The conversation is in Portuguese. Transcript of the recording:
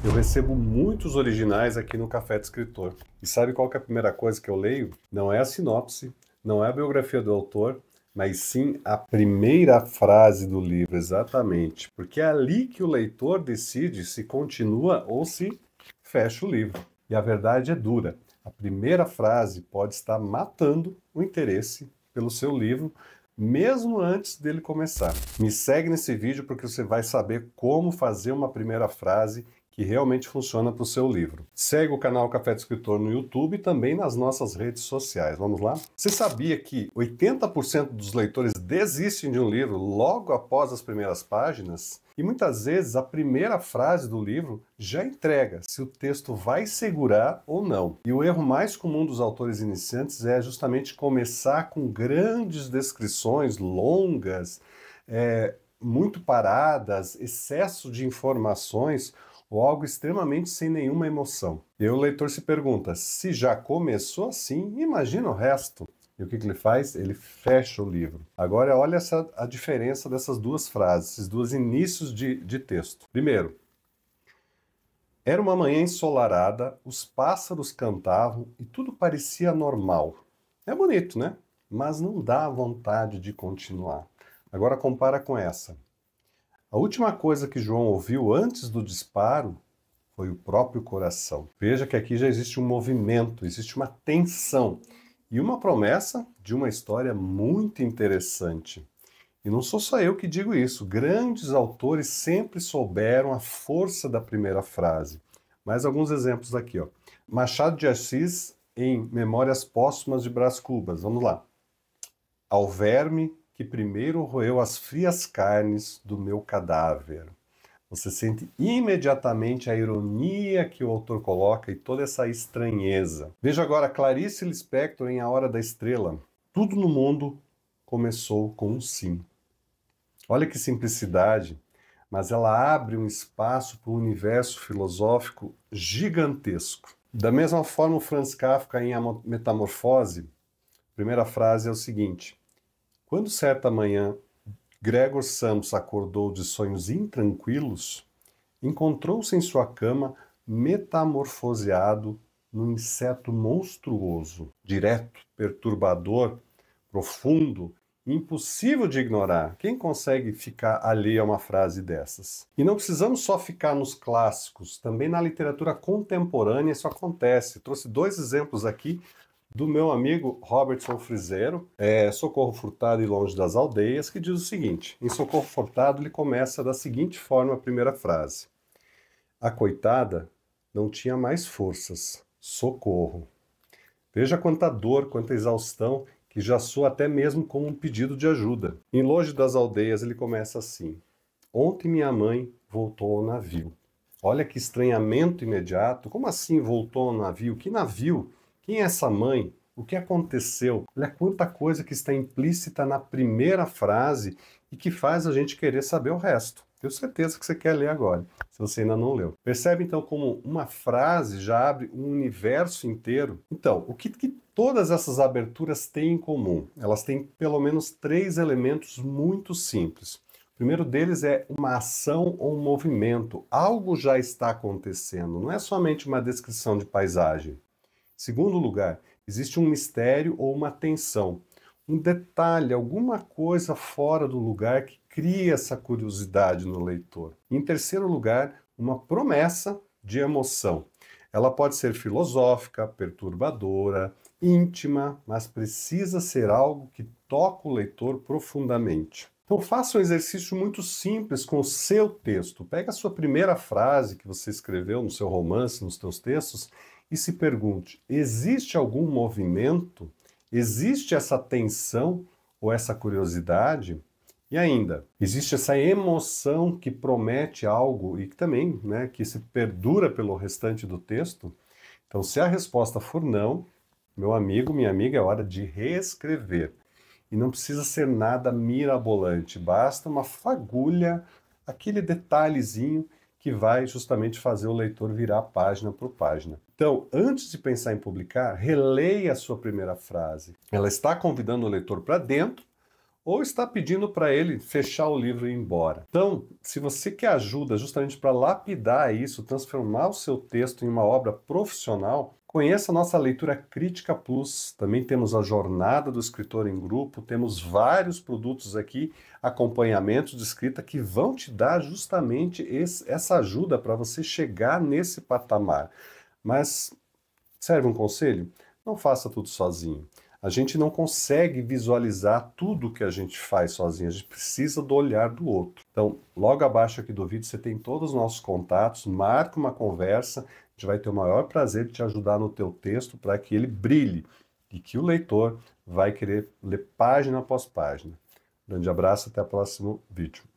Eu recebo muitos originais aqui no Café de Escritor. E sabe qual que é a primeira coisa que eu leio? Não é a sinopse, não é a biografia do autor, mas sim a primeira frase do livro, exatamente. Porque é ali que o leitor decide se continua ou se fecha o livro. E a verdade é dura. A primeira frase pode estar matando o interesse pelo seu livro, mesmo antes dele começar. Me segue nesse vídeo porque você vai saber como fazer uma primeira frase que realmente funciona para o seu livro. Segue o canal Café de Escritor no YouTube e também nas nossas redes sociais. Vamos lá? Você sabia que 80% dos leitores desistem de um livro logo após as primeiras páginas? E muitas vezes a primeira frase do livro já entrega se o texto vai segurar ou não. E o erro mais comum dos autores iniciantes é justamente começar com grandes descrições longas, muito paradas, excesso de informações ou algo extremamente sem nenhuma emoção. E o leitor se pergunta, se já começou assim, imagina o resto. E o que ele faz? Ele fecha o livro. Agora, olha a diferença dessas duas frases, esses dois inícios de texto. Primeiro, era uma manhã ensolarada, os pássaros cantavam e tudo parecia normal. É bonito, né? Mas não dá vontade de continuar. Agora compara com essa. A última coisa que João ouviu antes do disparo foi o próprio coração. Veja que aqui já existe um movimento, existe uma tensão e uma promessa de uma história muito interessante. E não sou só eu que digo isso, grandes autores sempre souberam a força da primeira frase. Mais alguns exemplos aqui, ó. Machado de Assis em Memórias Póstumas de Brás Cubas. Vamos lá. Ao verme que primeiro roeu as frias carnes do meu cadáver. Você sente imediatamente a ironia que o autor coloca e toda essa estranheza. Veja agora Clarice Lispector em A Hora da Estrela. Tudo no mundo começou com um sim. Olha que simplicidade, mas ela abre um espaço para um universo filosófico gigantesco. Da mesma forma, o Franz Kafka em A Metamorfose, a primeira frase é o seguinte: quando certa manhã Gregor Samsa acordou de sonhos intranquilos, encontrou-se em sua cama metamorfoseado num inseto monstruoso, direto, perturbador, profundo, impossível de ignorar. Quem consegue ficar alheio a uma frase dessas? E não precisamos só ficar nos clássicos, também na literatura contemporânea isso acontece. Trouxe dois exemplos aqui do meu amigo Robertson Frizeiro, Socorro Furtado e Longe das Aldeias, que diz o seguinte: em Socorro Furtado ele começa da seguinte forma a primeira frase: a coitada não tinha mais forças, socorro. Veja quanta dor, quanta exaustão, que já soa até mesmo como um pedido de ajuda. Em Longe das Aldeias ele começa assim: ontem minha mãe voltou ao navio. Olha que estranhamento imediato. Como assim voltou ao navio? Que navio? Quem é essa mãe? O que aconteceu? Olha quanta coisa que está implícita na primeira frase e que faz a gente querer saber o resto. Tenho certeza que você quer ler agora, se você ainda não leu. Percebe então como uma frase já abre um universo inteiro? Então, o que todas essas aberturas têm em comum? Elas têm pelo menos três elementos muito simples. O primeiro deles é uma ação ou um movimento. Algo já está acontecendo, não é somente uma descrição de paisagem. Segundo lugar, existe um mistério ou uma tensão, um detalhe, alguma coisa fora do lugar que cria essa curiosidade no leitor. Em terceiro lugar, uma promessa de emoção. Ela pode ser filosófica, perturbadora, íntima, mas precisa ser algo que toca o leitor profundamente. Então faça um exercício muito simples com o seu texto. Pega a sua primeira frase que você escreveu no seu romance, nos seus textos, e se pergunte: existe algum movimento? Existe essa tensão ou essa curiosidade? E ainda, existe essa emoção que promete algo e que também, né, que se perdura pelo restante do texto? Então, se a resposta for não, meu amigo, minha amiga, é hora de reescrever. E não precisa ser nada mirabolante, basta uma fagulha, aquele detalhezinho que vai justamente fazer o leitor virar página por página. Então, antes de pensar em publicar, releia a sua primeira frase. Ela está convidando o leitor para dentro ou está pedindo para ele fechar o livro e ir embora. Então, se você quer ajuda justamente para lapidar isso, transformar o seu texto em uma obra profissional, conheça a nossa Leitura Crítica Plus. Também temos a Jornada do Escritor em Grupo, temos vários produtos aqui, acompanhamentos de escrita que vão te dar justamente essa ajuda para você chegar nesse patamar. Mas serve um conselho? Não faça tudo sozinho. A gente não consegue visualizar tudo que a gente faz sozinho, a gente precisa do olhar do outro. Então, logo abaixo aqui do vídeo você tem todos os nossos contatos, marca uma conversa, a gente vai ter o maior prazer de te ajudar no teu texto para que ele brilhe e que o leitor vai querer ler página após página. Grande abraço, até o próximo vídeo.